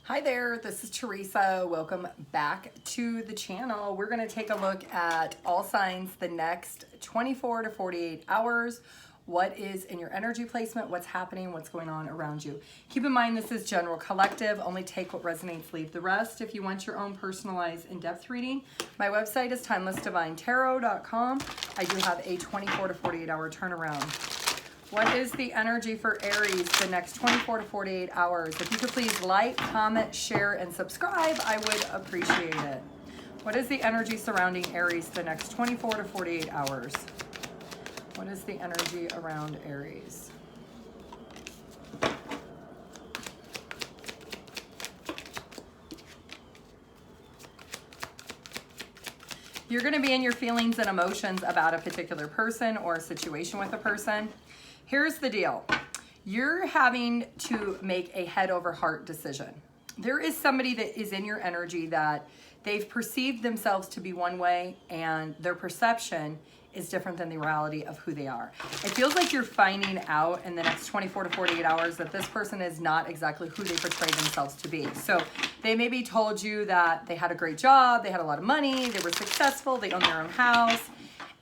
Hi there, this is Teresa. Welcome back to the channel. We're going to take a look at all signs the next 24 to 48 hours. What is in your energy placement, what's happening, what's going on around you. Keep in mind this is general collective. Only take what resonates, leave the rest. If you want your own personalized in-depth reading, my website is TimelessDivineTarot.com. I do have a 24 to 48 hour turnaround. What is the energy for Aries the next 24 to 48 hours? If you could please like, comment, share, and subscribe, I would appreciate it. What is the energy surrounding Aries the next 24 to 48 hours? What is the energy around Aries? You're going to be in your feelings and emotions about a particular person or a situation with a person. Here's the deal. You're having to make a head over heart decision. There is somebody that is in your energy that they've perceived themselves to be one way and their perception is different than the reality of who they are. It feels like you're finding out in the next 24 to 48 hours that this person is not exactly who they portray themselves to be. So they maybe told you that they had a great job, they had a lot of money, they were successful, they owned their own house,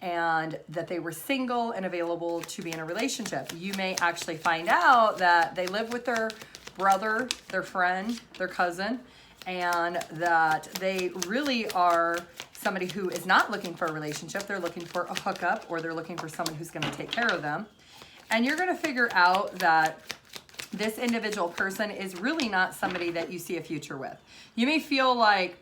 and that they were single and available to be in a relationship. You may actually find out that they live with their brother, their friend, their cousin, and that they really are somebody who is not looking for a relationship. They're looking for a hookup, or they're looking for someone who's gonna take care of them. And you're gonna figure out that this individual person is really not somebody that you see a future with. You may feel like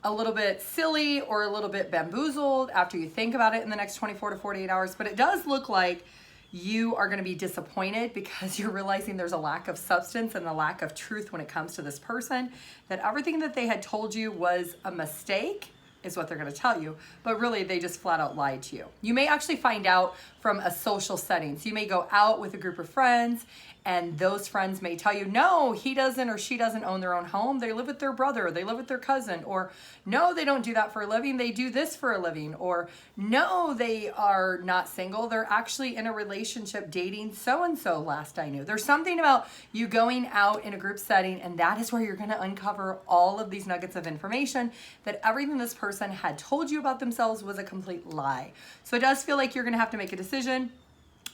a little bit silly or a little bit bamboozled after you think about it in the next 24 to 48 hours, but it does look like you are going to be disappointed because you're realizing there's a lack of substance and a lack of truth when it comes to this person, that everything that they had told you was a mistake is what they're going to tell you, but really they just flat out lied to you. You may actually find out from a social setting. So you may go out with a group of friends and those friends may tell you, no, he doesn't or she doesn't own their own home. They live with their brother, or they live with their cousin, or no, they don't do that for a living. They do this for a living, or no, they are not single. They're actually in a relationship dating so-and-so last I knew. There's something about you going out in a group setting, and that is where you're going to uncover all of these nuggets of information that everything this person had told you about themselves was a complete lie. So it does feel like you're going to have to make a decision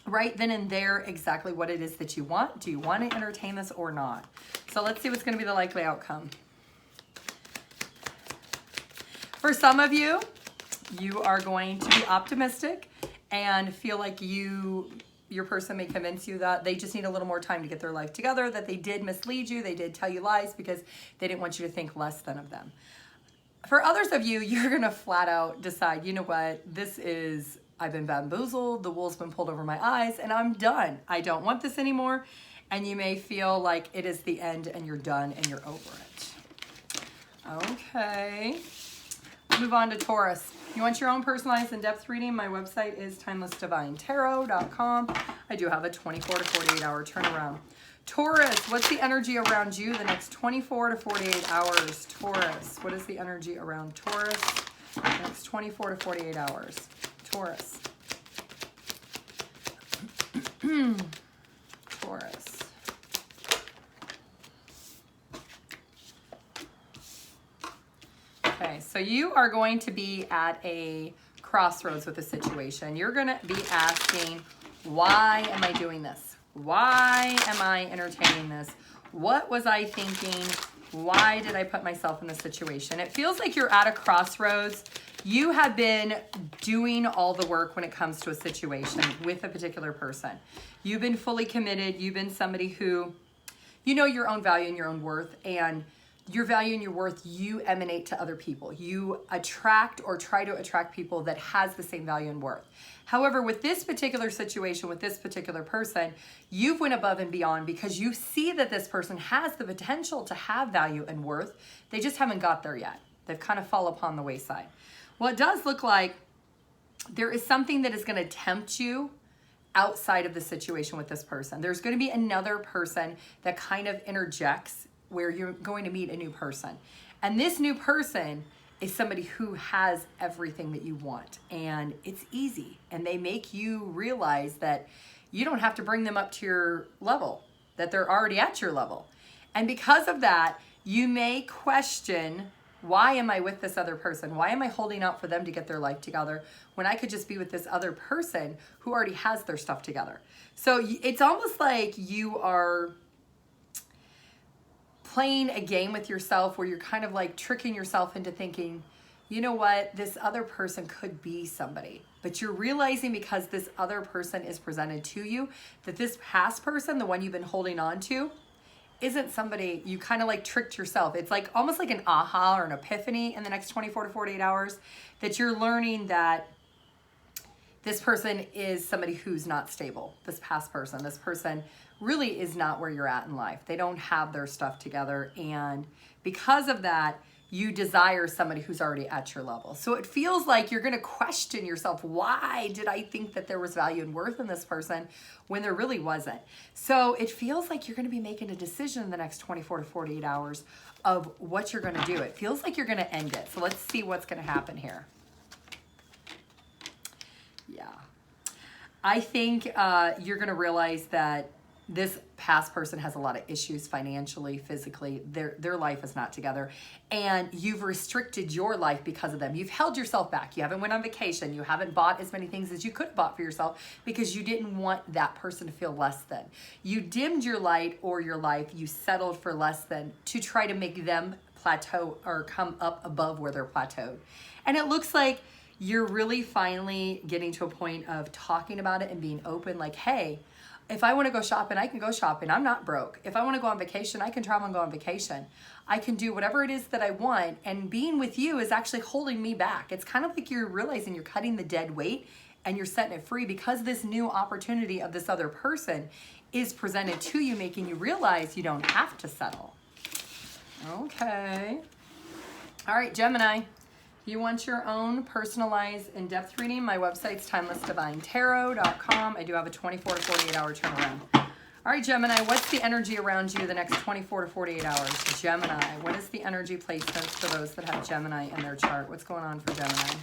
right then and there exactly what it is that you want. Do you want to entertain this or not? So let's see what's going to be the likely outcome. For some of you, you are going to be optimistic and feel like your person may convince you that they just need a little more time to get their life together, that they did mislead you, they did tell you lies because they didn't want you to think less than of them. For others of you, you're going to flat out decide, you know what, I've been bamboozled, the wool's been pulled over my eyes, and I'm done. I don't want this anymore. And you may feel like it is the end and you're done and you're over it. Okay. Move on to Taurus. You want your own personalized in-depth reading? My website is TimelessDivineTarot.com. I do have a 24 to 48 hour turnaround. Taurus, what's the energy around you the next 24 to 48 hours? Taurus, what is the energy around Taurus the next 24 to 48 hours? Taurus. Taurus. Okay, so you are going to be at a crossroads with a situation. You're going to be asking, why am I doing this? Why am I entertaining this? What was I thinking? Why did I put myself in this situation? It feels like you're at a crossroads. You have been doing all the work when it comes to a situation with a particular person. You've been fully committed. You've been somebody who, you know your own value and your own worth, and your value and your worth, you emanate to other people. You attract or try to attract people that has the same value and worth. However, with this particular situation, with this particular person, you've went above and beyond because you see that this person has the potential to have value and worth. They just haven't got there yet. They've kind of fall upon the wayside. Well, it does look like there is something that is going to tempt you outside of the situation with this person. There's going to be another person that kind of interjects where you're going to meet a new person. And this new person is somebody who has everything that you want, and it's easy, and they make you realize that you don't have to bring them up to your level, that they're already at your level. And because of that, You may question, why am I with this other person? Why am I holding out for them to get their life together when I could just be with this other person who already has their stuff together? So it's almost like you are playing a game with yourself where you're kind of like tricking yourself into thinking, you know what, this other person could be somebody. But you're realizing, because this other person is presented to you, that this past person, the one you've been holding on to, isn't somebody. You kind of like tricked yourself. It's like almost like an aha or an epiphany in the next 24 to 48 hours that you're learning that this person is somebody who's not stable. This past person, this person really is not where you're at in life. They don't have their stuff together. And because of that, you desire somebody who's already at your level. So it feels like you're going to question yourself. Why did I think that there was value and worth in this person when there really wasn't? So it feels like you're going to be making a decision in the next 24 to 48 hours of what you're going to do. It feels like you're going to end it. So let's see what's going to happen here. Yeah. I think you're going to realize that this past person has a lot of issues financially, physically. Their life is not together. And you've restricted your life because of them. You've held yourself back. You haven't went on vacation. You haven't bought as many things as you could have bought for yourself because you didn't want that person to feel less than. You dimmed your light or your life. You settled for less than to try to make them plateau or come up above where they're plateaued. And it looks like you're really finally getting to a point of talking about it and being open, like, hey, if I want to go shopping, I can go shopping. I'm not broke. If I want to go on vacation, I can travel and go on vacation. I can do whatever it is that I want. And being with you is actually holding me back. It's kind of like you're realizing you're cutting the dead weight and you're setting it free because this new opportunity of this other person is presented to you, making you realize you don't have to settle. Okay. All right, Gemini. You want your own personalized in-depth reading? My website's TimelessDivineTarot.com. I do have a 24 to 48 hour turnaround. All right, Gemini, what's the energy around you the next 24 to 48 hours? Gemini, what is the energy placements for those that have Gemini in their chart? What's going on for Gemini?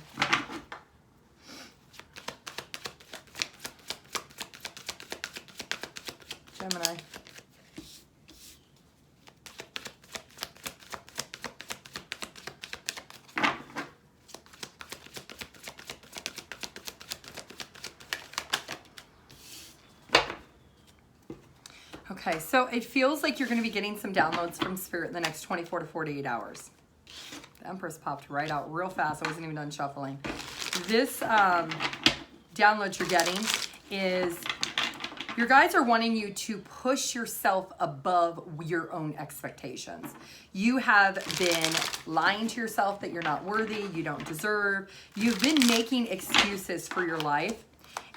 Gemini. Okay, so it feels like you're going to be getting some downloads from Spirit in the next 24 to 48 hours. The Empress popped right out real fast. I wasn't even done shuffling. This download you're getting is your guides are wanting you to push yourself above your own expectations. You have been lying to yourself that you're not worthy, you don't deserve. You've been making excuses for your life.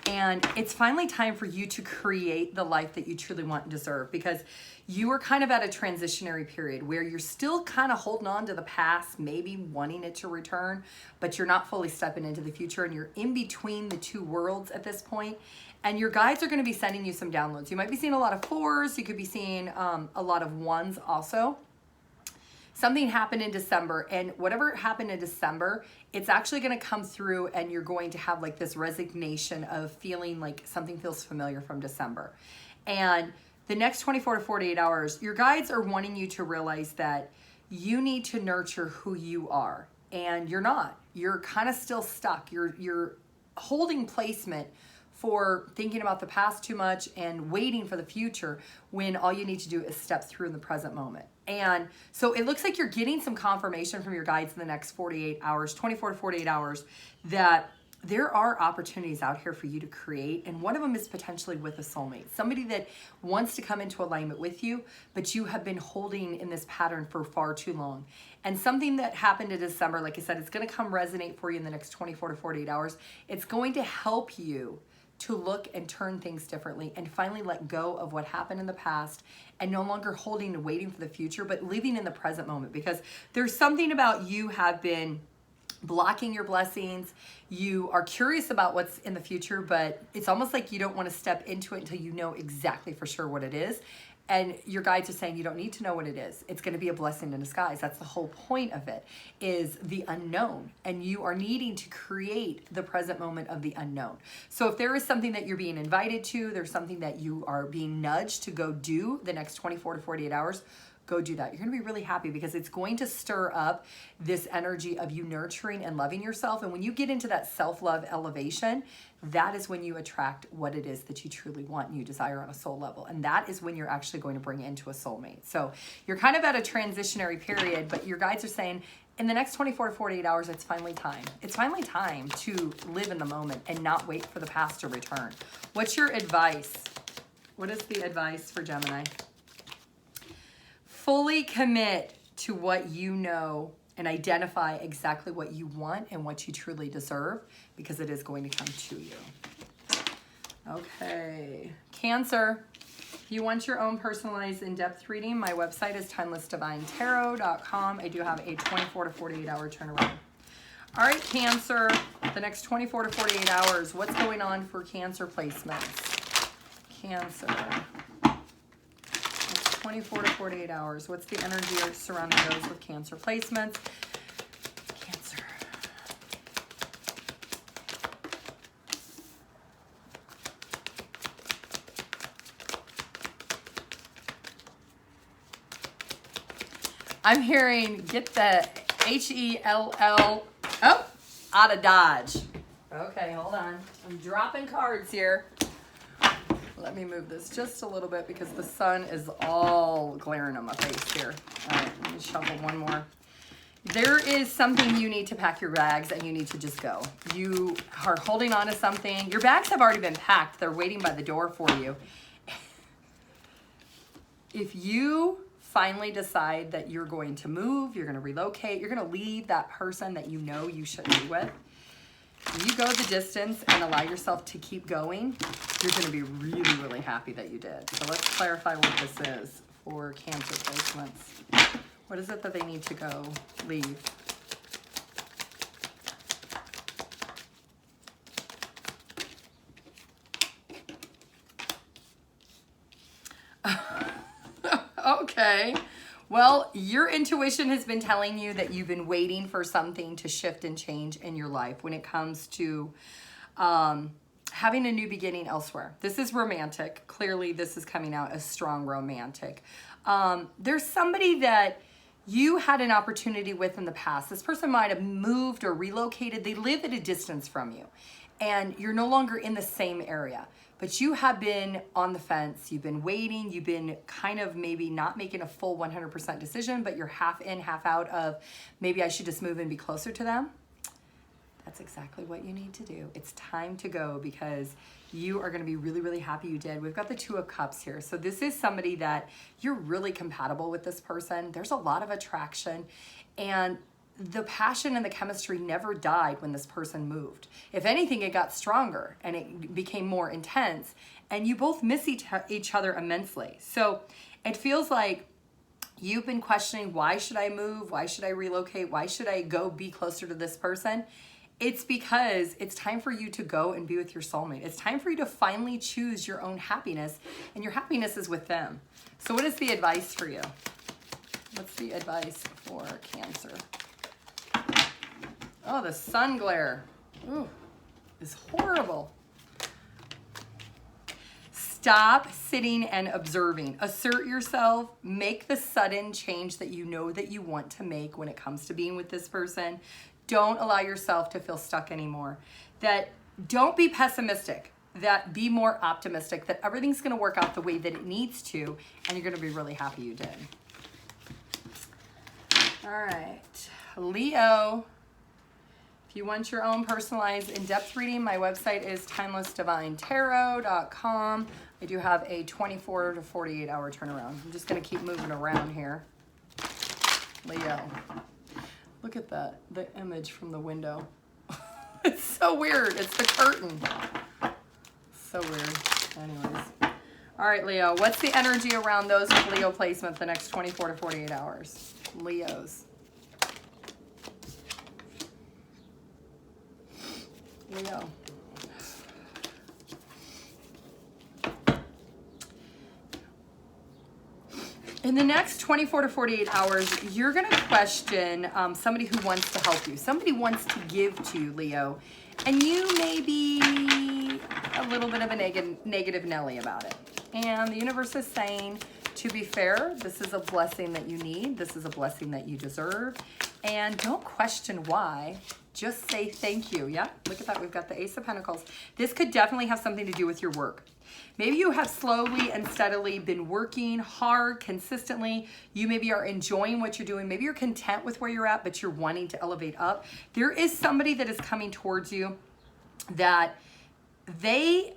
And it's finally time for you to create the life that you truly want and deserve, because you are kind of at a transitionary period where you're still kind of holding on to the past, maybe wanting it to return, but you're not fully stepping into the future, and you're in between the two worlds at this point. And your guides are going to be sending you some downloads. You might be seeing a lot of 4s. You could be seeing a lot of 1s also. Something happened in December, and whatever happened in December, it's actually going to come through, and you're going to have like this resignation of feeling like something feels familiar from December. And the next 24 to 48 hours, your guides are wanting you to realize that you need to nurture who you are, and you're not. You're kind of still stuck. You're holding placement for thinking about the past too much and waiting for the future when all you need to do is step through in the present moment. And so it looks like you're getting some confirmation from your guides in the next 48 hours, 24 to 48 hours, that there are opportunities out here for you to create. And one of them is potentially with a soulmate, somebody that wants to come into alignment with you, but you have been holding in this pattern for far too long. And something that happened in December, like I said, it's going to come resonate for you in the next 24 to 48 hours. It's going to help you to look and turn things differently and finally let go of what happened in the past and no longer holding and waiting for the future, but living in the present moment, because there's something about you have been blocking your blessings. You are curious about what's in the future, but it's almost like you don't want to step into it until you know exactly for sure what it is. And your guides are saying you don't need to know what it is. It's going to be a blessing in disguise. That's the whole point of it, is the unknown. And you are needing to create the present moment of the unknown. So if there is something that you're being invited to, there's something that you are being nudged to go do the next 24 to 48 hours, go do that. You're going to be really happy because it's going to stir up this energy of you nurturing and loving yourself. And when you get into that self-love elevation, that is when you attract what it is that you truly want and you desire on a soul level. And that is when you're actually going to bring it into a soulmate. So you're kind of at a transitionary period, but your guides are saying in the next 24 to 48 hours, it's finally time. It's finally time to live in the moment and not wait for the past to return. What's your advice? What is the advice for Gemini? Fully commit to what you know and identify exactly what you want and what you truly deserve, because it is going to come to you. Okay, Cancer. If you want your own personalized in-depth reading, my website is TimelessDivineTarot.com. I do have a 24 to 48 hour turnaround. All right, Cancer, the next 24 to 48 hours, what's going on for Cancer placements? Cancer. 24 to 48 hours. What's the energy surrounding those with Cancer placements? Cancer. I'm hearing get the Hell. Oh, out of Dodge. Okay, hold on. I'm dropping cards here. Let me move this just a little bit because the sun is all glaring on my face here. All right, let me shuffle one more. There is something you need to pack your bags and you need to just go. You are holding on to something. Your bags have already been packed. They're waiting by the door for you. If you finally decide that you're going to move, you're going to relocate, you're going to leave that person that you know you shouldn't be with, you go the distance and allow yourself to keep going, you're going to be really, really happy that you did. So let's clarify what this is for Cancer placements. What is it that they need to go leave? Okay. Well, your intuition has been telling you that you've been waiting for something to shift and change in your life when it comes to having a new beginning elsewhere. This is romantic. Clearly, this is coming out as strong romantic. There's somebody that you had an opportunity with in the past. This person might have moved or relocated. They live at a distance from you, and you're no longer in the same area. But you have been on the fence, you've been waiting, you've been kind of maybe not making a full 100% decision, but you're half in, half out of maybe I should just move and be closer to them. That's exactly what you need to do. It's time to go because you are going to be really, really happy you did. We've got the Two of Cups here. So this is somebody that you're really compatible with this person. There's a lot of attraction, and the passion and the chemistry never died when this person moved. If anything, it got stronger and it became more intense, and you both miss each other immensely. So it feels like you've been questioning, why should I move? Why should I relocate? Why should I go be closer to this person? It's because it's time for you to go and be with your soulmate. It's time for you to finally choose your own happiness, and your happiness is with them. So what is the advice for you? What's the advice for Cancer? Oh, the sun glare. Ooh, is horrible. Stop sitting and observing. Assert yourself. Make the sudden change that you know that you want to make when it comes to being with this person. Don't allow yourself to feel stuck anymore. Don't be pessimistic. Be more optimistic that everything's going to work out the way that it needs to, and you're going to be really happy you did. All right, Leo. If you want your own personalized in-depth reading, my website is TimelessDivineTarot.com. I do have a 24 to 48 hour turnaround. I'm just going to keep moving around here. Leo. Look at that, the image from the window. It's so weird. It's the curtain. So weird. Anyways. All right, Leo. What's the energy around those with Leo placement the next 24 to 48 hours? Leos. Leo. In the next 24 to 48 hours, you're going to question somebody who wants to help you. Somebody wants to give to you, Leo, and you may be a little bit of a negative Nelly about it. And the universe is saying To be fair, this is a blessing that you need. This is a blessing that you deserve. And don't question why. Just say thank you. Yeah, look at that. We've got the Ace of Pentacles. This could definitely have something to do with your work. Maybe you have slowly and steadily been working hard, consistently. You maybe are enjoying what you're doing. Maybe you're content with where you're at, but you're wanting to elevate up. There is somebody that is coming towards you that they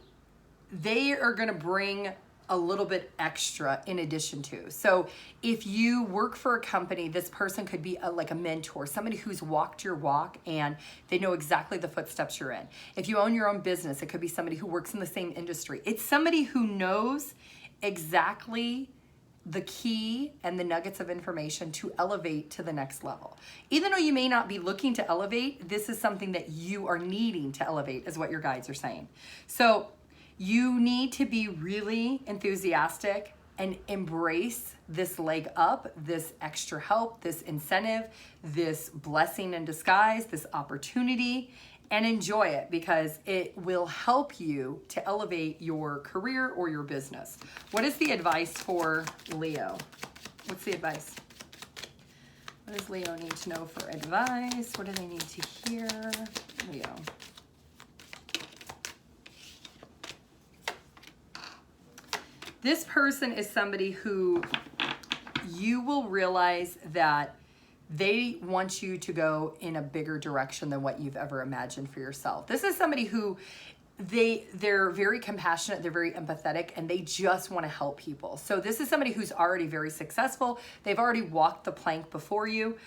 are going to bring a little bit extra in addition to. So if you work for a company, this person could be like a mentor, somebody who's walked your walk and they know exactly the footsteps you're in. If you own your own business, it could be somebody who works in the same industry. It's somebody who knows exactly the key and the nuggets of information to elevate to the next level. Even though you may not be looking to elevate, this is something that you are needing to elevate, is what your guides are saying. So you need to be really enthusiastic and embrace this leg up, this extra help, this incentive, this blessing in disguise, this opportunity, and enjoy it because it will help you to elevate your career or your business. What is the advice for Leo? What's the advice? What does Leo need to know for advice? What do they need to hear? Leo. This person is somebody who you will realize that they want you to go in a bigger direction than what you've ever imagined for yourself. This is somebody who they're very compassionate, they're very empathetic, and they just want to help people. So this is somebody who's already very successful. They've already walked the plank before you.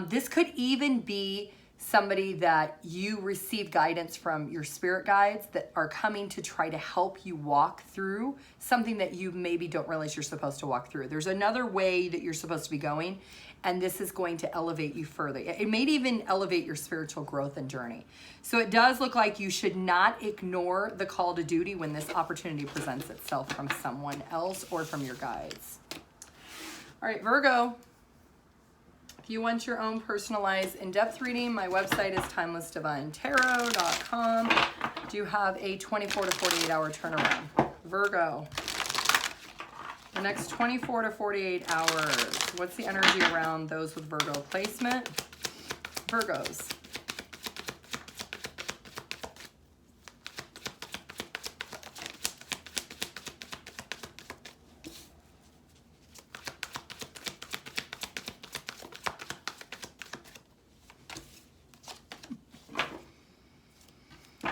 This could even be somebody that you receive guidance from your spirit guides that are coming to try to help you walk through something that you maybe don't realize you're supposed to walk through. There's another way that you're supposed to be going, and this is going to elevate you further. It may even elevate your spiritual growth and journey. So it does look like you should not ignore the call to duty when this opportunity presents itself from someone else or from your guides. All right, Virgo. If you want your own personalized in-depth reading, my website is TimelessDivineTarot.com. Do have a 24 to 48 hour turnaround. Virgo, the next 24 to 48 hours. What's the energy around those with Virgo placement? Virgos.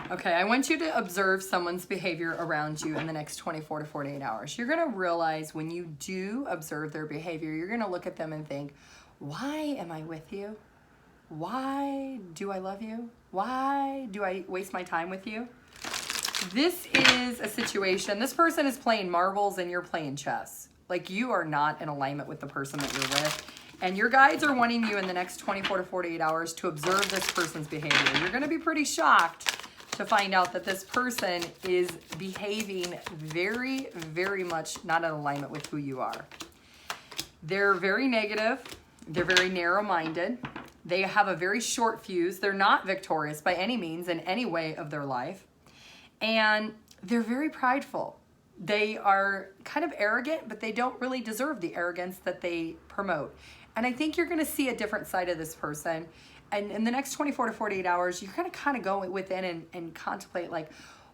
Okay, I want you to observe someone's behavior around you in the next 24 to 48 hours. You're going to realize when you do observe their behavior, you're going to look at them and think, why am I with you? Why do I love you? Why do I waste my time with you? This is a situation, this person is playing marbles and you're playing chess. Like you are not in alignment with the person that you're with. And your guides are wanting you in the next 24 to 48 hours to observe this person's behavior. You're going to be pretty shocked to find out that this person is behaving very, very much not in alignment with who you are. They're very negative. They're very narrow-minded. They have a very short fuse. They're not victorious by any means in any way of their life. And they're very prideful. They are kind of arrogant, but they don't really deserve the arrogance that they promote. And I think you're going to see a different side of this person. And in the next 24 to 48 hours, you're going to kind of go within and contemplate, like,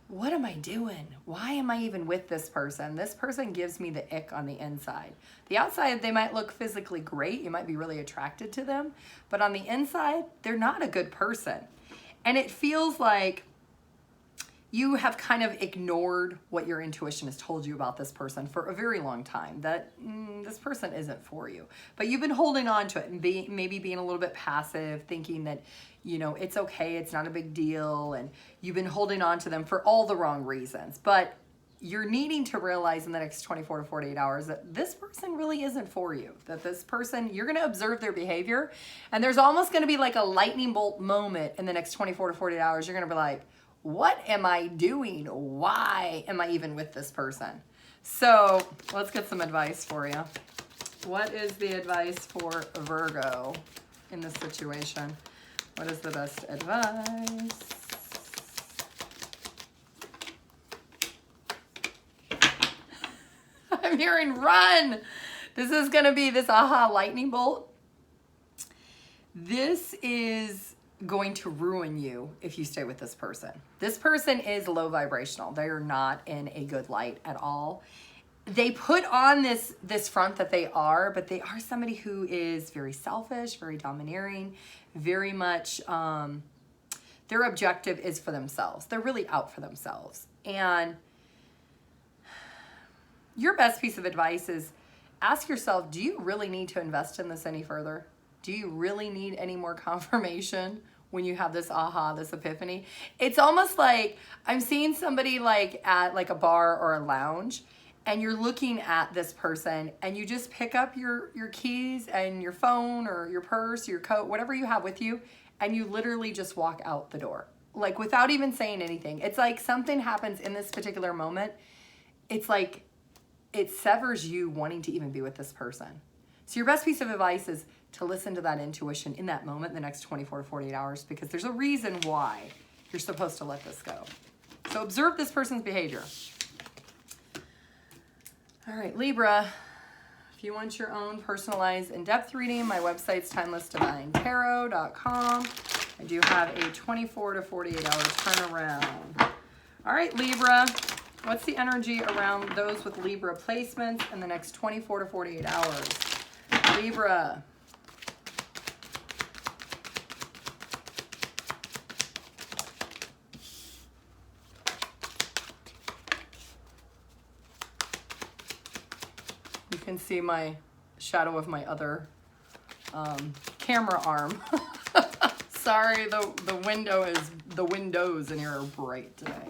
what am I doing? Why am I even with this person? This person gives me the ick on the inside. The outside, they might look physically great. You might be really attracted to them. But on the inside, they're not a good person. And it feels like you have kind of ignored what your intuition has told you about this person for a very long time, that this person isn't for you. But you've been holding on to it and maybe being a little bit passive, thinking that, you know, it's okay, it's not a big deal, and you've been holding on to them for all the wrong reasons. But you're needing to realize in the next 24 to 48 hours that this person really isn't for you, that this person, you're going to observe their behavior, and there's almost going to be like a lightning bolt moment in the next 24 to 48 hours. You're going to be like, what am I doing? Why am I even with this person? So let's get some advice for you. What is the advice for Virgo in this situation? What is the best advice? I'm hearing run. This is going to be this aha lightning bolt. This is going to ruin you if you stay with this person. This person is low vibrational. They are not in a good light at all. They put on this front that they are, but they are somebody who is very selfish, very domineering, very much, their objective is for themselves. They're really out for themselves. And your best piece of advice is ask yourself, do you really need to invest in this any further? Do you really need any more confirmation when you have this aha, this epiphany? It's almost like I'm seeing somebody like at like a bar or a lounge, and you're looking at this person and you just pick up your keys and your phone or your purse, your coat, whatever you have with you, and you literally just walk out the door. Like without even saying anything. It's like something happens in this particular moment. It's like it severs you wanting to even be with this person. So your best piece of advice is to listen to that intuition in that moment, the next 24 to 48 hours, because there's a reason why you're supposed to let this go. So observe this person's behavior. All right, Libra, if you want your own personalized in-depth reading, my website's TimelessDivineTarot.com. I do have a 24 to 48 hour turnaround. All right, Libra. What's the energy around those with Libra placements in the next 24 to 48 hours? Libra. You can see my shadow of my other camera arm. Sorry, the windows in here are bright today.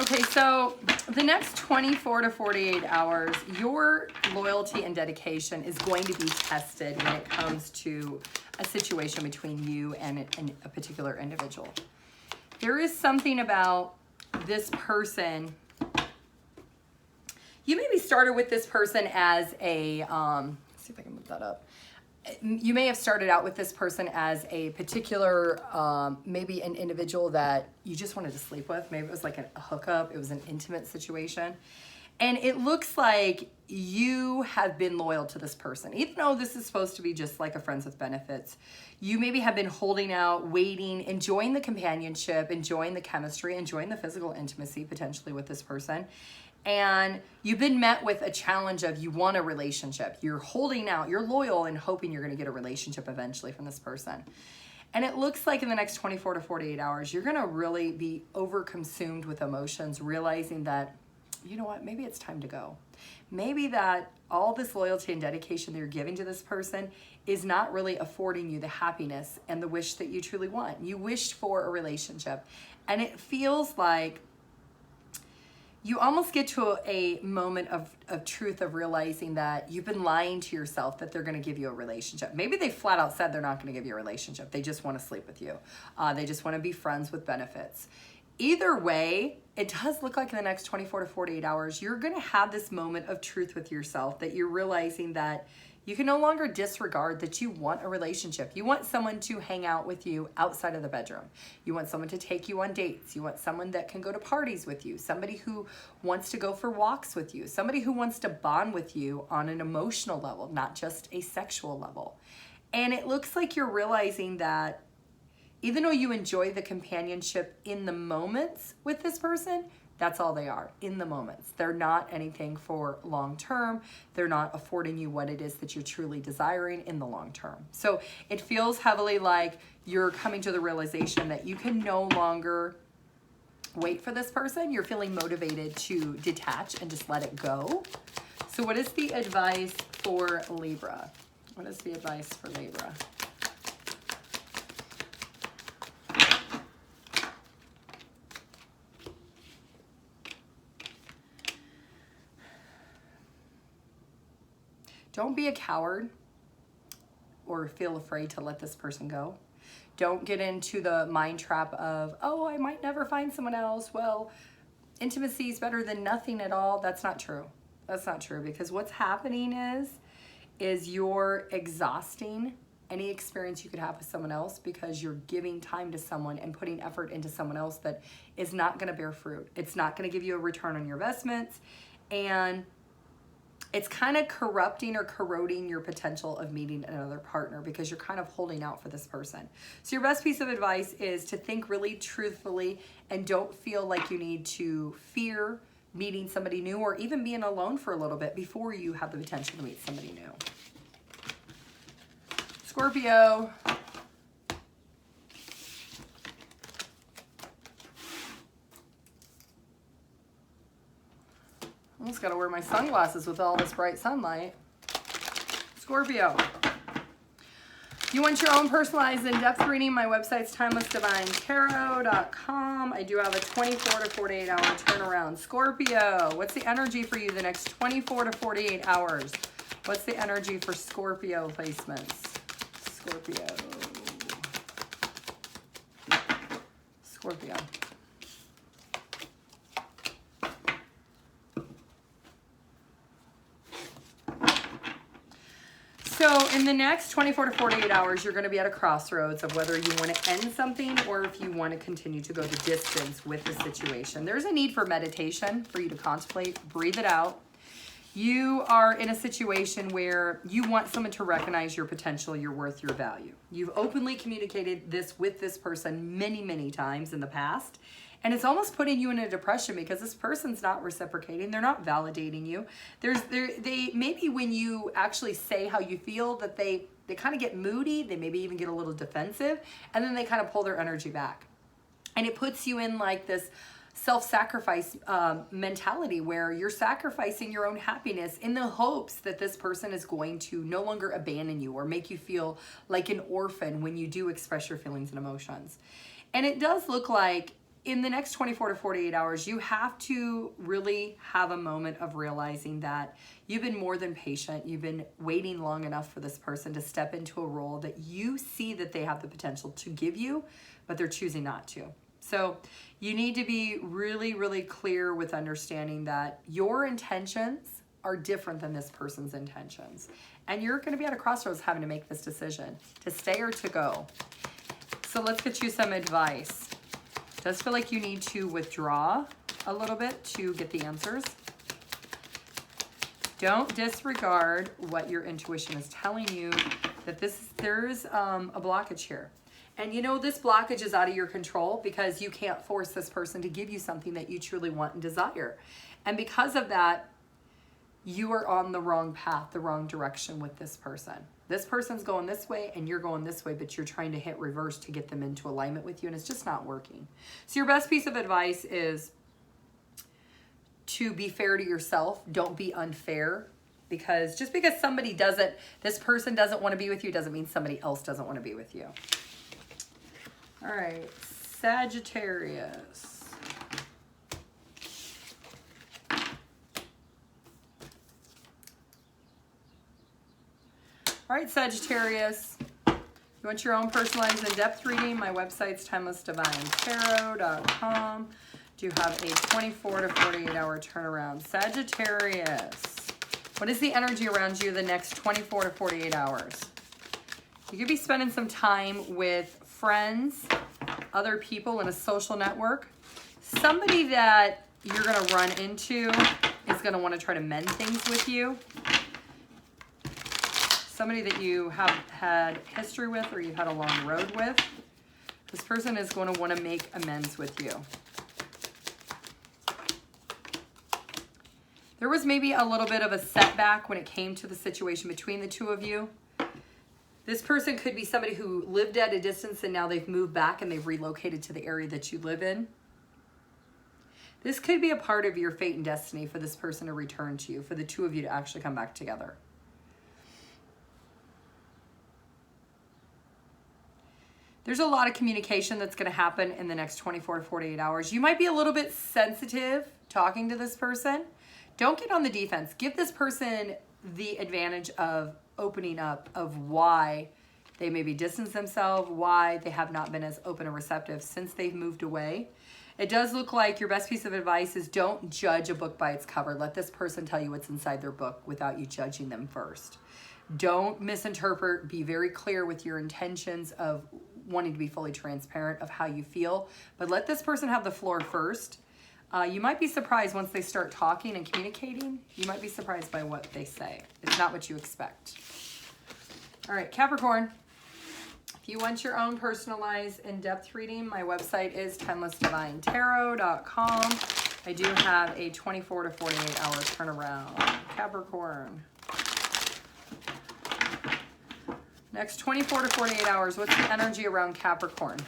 Okay, so the next 24 to 48 hours, your loyalty and dedication is going to be tested when it comes to a situation between you and a particular individual. There is something about this person. You maybe started with this person as a, let's see if I can move that up. You may have started out with this person as a particular, maybe an individual that you just wanted to sleep with. Maybe it was like a hookup. It was an intimate situation. And it looks like you have been loyal to this person. Even though this is supposed to be just like a friends with benefits, you maybe have been holding out, waiting, enjoying the companionship, enjoying the chemistry, enjoying the physical intimacy potentially with this person. And you've been met with a challenge of you want a relationship. You're holding out, you're loyal and hoping you're going to get a relationship eventually from this person. And it looks like in the next 24 to 48 hours, you're going to really be overconsumed with emotions, realizing that, you know what, maybe it's time to go. Maybe that all this loyalty and dedication that you're giving to this person is not really affording you the happiness and the wish that you truly want. You wished for a relationship. And it feels like you almost get to a moment of truth of realizing that you've been lying to yourself that they're going to give you a relationship. Maybe they flat out said they're not going to give you a relationship. They just want to sleep with you. They just want to be friends with benefits. Either way, it does look like in the next 24 to 48 hours, you're going to have this moment of truth with yourself that you're realizing that you can no longer disregard that you want a relationship. You want someone to hang out with you outside of the bedroom. You want someone to take you on dates. You want someone that can go to parties with you. Somebody who wants to go for walks with you. Somebody who wants to bond with you on an emotional level, not just a sexual level. And it looks like you're realizing that even though you enjoy the companionship in the moments with this person, that's all they are, in the moments. They're not anything for long term. They're not affording you what it is that you're truly desiring in the long term. So it feels heavily like you're coming to the realization that you can no longer wait for this person. You're feeling motivated to detach and just let it go. So what is the advice for Libra? What is the advice for Libra? Don't be a coward or feel afraid to let this person go. Don't get into the mind trap of, oh, I might never find someone else. Well, intimacy is better than nothing at all. That's not true. That's not true, because what's happening is you're exhausting any experience you could have with someone else because you're giving time to someone and putting effort into someone else that is not going to bear fruit. It's not going to give you a return on your investments, and it's kind of corrupting or corroding your potential of meeting another partner because you're kind of holding out for this person. So your best piece of advice is to think really truthfully and don't feel like you need to fear meeting somebody new or even being alone for a little bit before you have the potential to meet somebody new. Scorpio. Almost got to wear my sunglasses with all this bright sunlight. Scorpio. You want your own personalized in-depth reading? My website's TimelessDivineTarot.com. I do have a 24 to 48 hour turnaround. Scorpio, what's the energy for you the next 24 to 48 hours? What's the energy for Scorpio placements? Scorpio. Scorpio. So in the next 24 to 48 hours, you're going to be at a crossroads of whether you want to end something or if you want to continue to go the distance with the situation. There's a need for meditation for you to contemplate, breathe it out. You are in a situation where you want someone to recognize your potential, your worth, your value. You've openly communicated this with this person many, many times in the past. And it's almost putting you in a depression because this person's not reciprocating. They're not validating you. They maybe when you actually say how you feel that they kind of get moody. They maybe even get a little defensive, and then they kind of pull their energy back. And it puts you in like this self-sacrifice mentality where you're sacrificing your own happiness in the hopes that this person is going to no longer abandon you or make you feel like an orphan when you do express your feelings and emotions. And it does look like in the next 24 to 48 hours, you have to really have a moment of realizing that you've been more than patient. You've been waiting long enough for this person to step into a role that you see that they have the potential to give you, but they're choosing not to. So you need to be really, really clear with understanding that your intentions are different than this person's intentions. And you're going to be at a crossroads having to make this decision to stay or to go. So let's get you some advice. Does feel like you need to withdraw a little bit to get the answers. Don't disregard what your intuition is telling you that there's a blockage here. And you know, this blockage is out of your control because you can't force this person to give you something that you truly want and desire. And because of that, you are on the wrong path, the wrong direction with this person. This person's going this way and you're going this way, but you're trying to hit reverse to get them into alignment with you, and it's just not working. So your best piece of advice is to be fair to yourself. Don't be unfair, because just because this person doesn't want to be with you doesn't mean somebody else doesn't want to be with you. All right, Sagittarius. All right, Sagittarius, you want your own personalized in-depth reading? My website's TimelessDivineTarot.com. Do have a 24 to 48 hour turnaround. Sagittarius, what is the energy around you the next 24 to 48 hours? You could be spending some time with friends, other people in a social network. Somebody that you're going to run into is going to want to try to mend things with you. Somebody that you have had history with or you've had a long road with. This person is going to want to make amends with you. There was maybe a little bit of a setback when it came to the situation between the two of you. This person could be somebody who lived at a distance and now they've moved back and they've relocated to the area that you live in. This could be a part of your fate and destiny for this person to return to you, for the two of you to actually come back together. There's a lot of communication that's going to happen in the next 24 to 48 hours. You might be a little bit sensitive talking to this person. Don't get on the defense. Give this person the advantage of opening up of why they maybe distance themselves, why they have not been as open and receptive since they've moved away. It does look like your best piece of advice is don't judge a book by its cover. Let this person tell you what's inside their book without you judging them first. Don't misinterpret. Be very clear with your intentions of wanting to be fully transparent of how you feel. But let this person have the floor first. You might be surprised once they start talking and communicating. You might be surprised by what they say. It's not what you expect. All right, Capricorn. If you want your own personalized in-depth reading, my website is TimelessDivineTarot.com. I do have a 24 to 48 hour turnaround. Capricorn. Next 24 to 48 hours, what's the energy around Capricorn?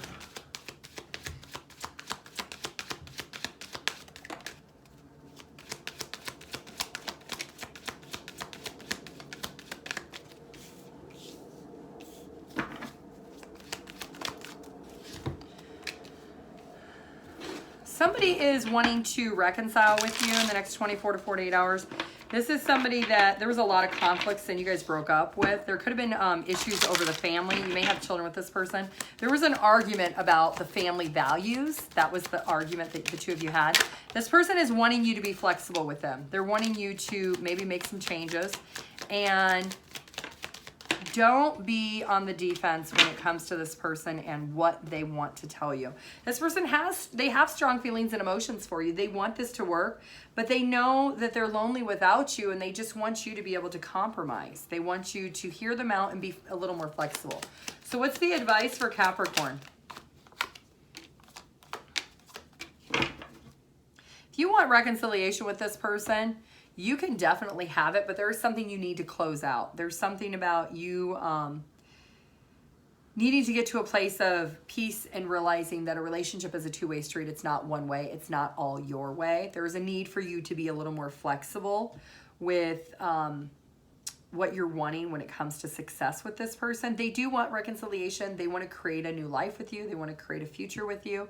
Somebody is wanting to reconcile with you in the next 24 to 48 hours. This is somebody that there was a lot of conflicts and you guys broke up with. There could have been issues over the family. You may have children with this person. There was an argument about the family values. That was the argument that the two of you had. This person is wanting you to be flexible with them. They're wanting you to maybe make some changes. And don't be on the defense when it comes to this person and what they want to tell you. This person they have strong feelings and emotions for you. They want this to work, but they know that they're lonely without you and they just want you to be able to compromise. They want you to hear them out and be a little more flexible. So what's the advice for Capricorn? If you want reconciliation with this person, you can definitely have it, but there is something you need to close out. There's something about you needing to get to a place of peace and realizing that a relationship is a two-way street. It's not one way. It's not all your way. There is a need for you to be a little more flexible with what you're wanting when it comes to success with this person. They do want reconciliation. They want to create a new life with you. They want to create a future with you.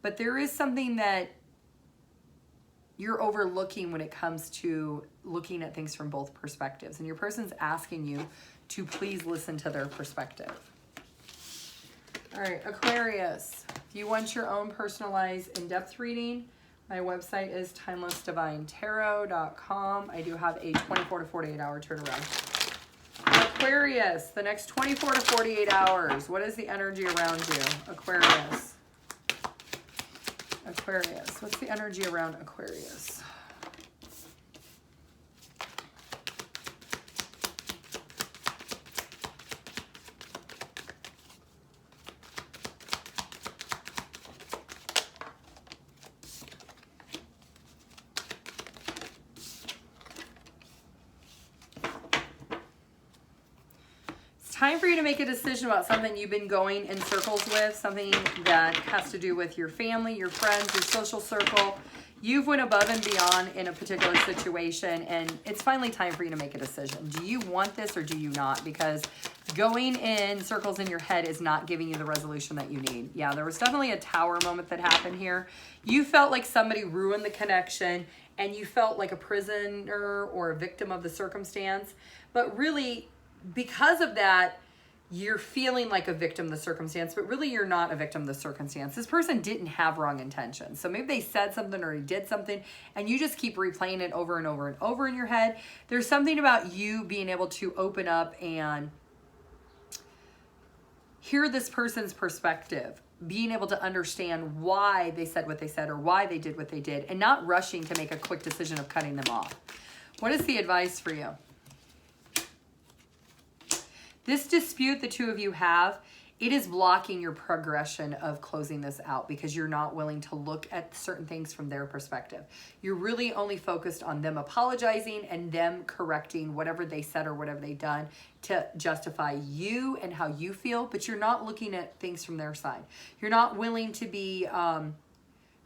But there is something that you're overlooking when it comes to looking at things from both perspectives. And your person's asking you to please listen to their perspective. All right, Aquarius. If you want your own personalized in-depth reading, my website is TimelessDivineTarot.com. I do have a 24 to 48 hour turnaround. Aquarius, the next 24 to 48 hours. What is the energy around you, Aquarius? Aquarius. What's the energy around Aquarius? Time for you to make a decision about something you've been going in circles with, something that has to do with your family, your friends, your social circle. You've went above and beyond in a particular situation, and it's finally time for you to make a decision. Do you want this or do you not? Because going in circles in your head is not giving you the resolution that you need. Yeah, there was definitely a tower moment that happened here. You felt like somebody ruined the connection, and you felt like a prisoner or a victim of the circumstance. But really, because of that, you're feeling like a victim of the circumstance, but really you're not a victim of the circumstance. This person didn't have wrong intentions. So maybe they said something or he did something and you just keep replaying it over and over and over in your head. There's something about you being able to open up and hear this person's perspective, being able to understand why they said what they said or why they did what they did, and not rushing to make a quick decision of cutting them off. What is the advice for you? This dispute the two of you have, it is blocking your progression of closing this out because you're not willing to look at certain things from their perspective. You're really only focused on them apologizing and them correcting whatever they said or whatever they done to justify you and how you feel, but you're not looking at things from their side. You're not willing to be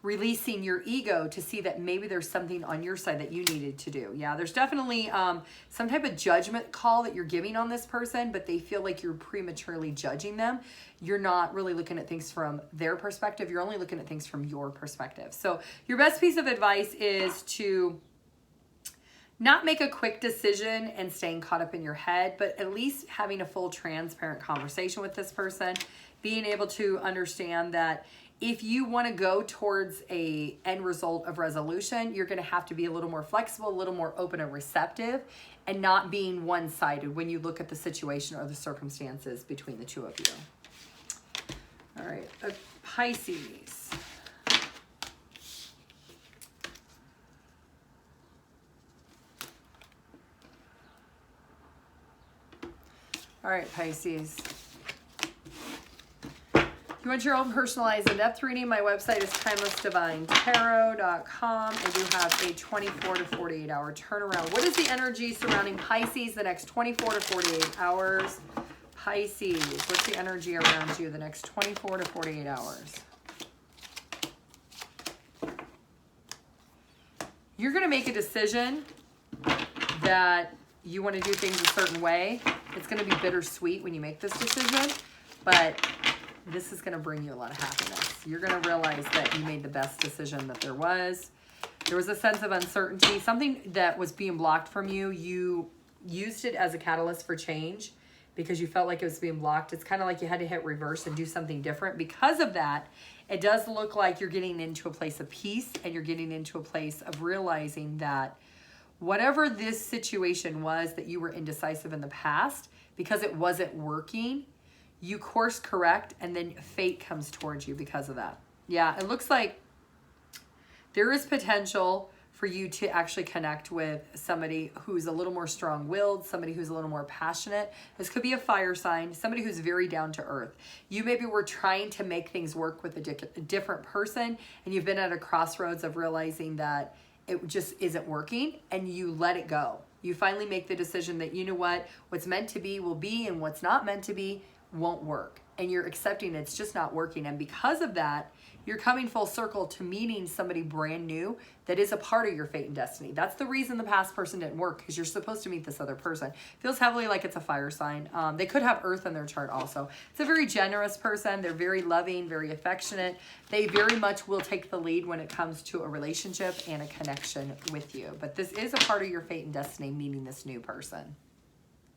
releasing your ego to see that maybe there's something on your side that you needed to do. Yeah, there's definitely some type of judgment call that you're giving on this person, but they feel like you're prematurely judging them. You're not really looking at things from their perspective. You're only looking at things from your perspective. So your best piece of advice is to not make a quick decision and staying caught up in your head, but at least having a full transparent conversation with this person, being able to understand that If you want to go towards a end result of resolution, you're going to have to be a little more flexible, a little more open and receptive, and not being one-sided when you look at the situation or the circumstances between the two of you. All right, Pisces. All right, Pisces. If you want your own personalized in-depth reading, my website is TimelessDivineTarot.com. I do have a 24 to 48 hour turnaround. What is the energy surrounding Pisces the next 24 to 48 hours? Pisces, what's the energy around you the next 24 to 48 hours? You're going to make a decision that you want to do things a certain way. It's going to be bittersweet when you make this decision, but this is going to bring you a lot of happiness. You're going to realize that you made the best decision that there was. There was a sense of uncertainty, something that was being blocked from you. You used it as a catalyst for change because you felt like it was being blocked. It's kind of like you had to hit reverse and do something different. Because of that, it does look like you're getting into a place of peace, and you're getting into a place of realizing that whatever this situation was that you were indecisive in the past, because it wasn't working, you course correct, and then fate comes towards you because of that. Yeah, it looks like there is potential for you to actually connect with somebody who's a little more strong-willed, somebody who's a little more passionate. This could be a fire sign, somebody who's very down to earth. You maybe were trying to make things work with a different person, and you've been at a crossroads of realizing that it just isn't working, and you let it go. You finally make the decision that, you know what, what's meant to be will be, and what's not meant to be won't work. And you're accepting it's just not working. And because of that, you're coming full circle to meeting somebody brand new that is a part of your fate and destiny. That's the reason the past person didn't work, because you're supposed to meet this other person. Feels heavily like it's a fire sign. They could have earth in their chart also. It's a very generous person. They're very loving, very affectionate. They very much will take the lead when it comes to a relationship and a connection with you. But this is a part of your fate and destiny, meeting this new person.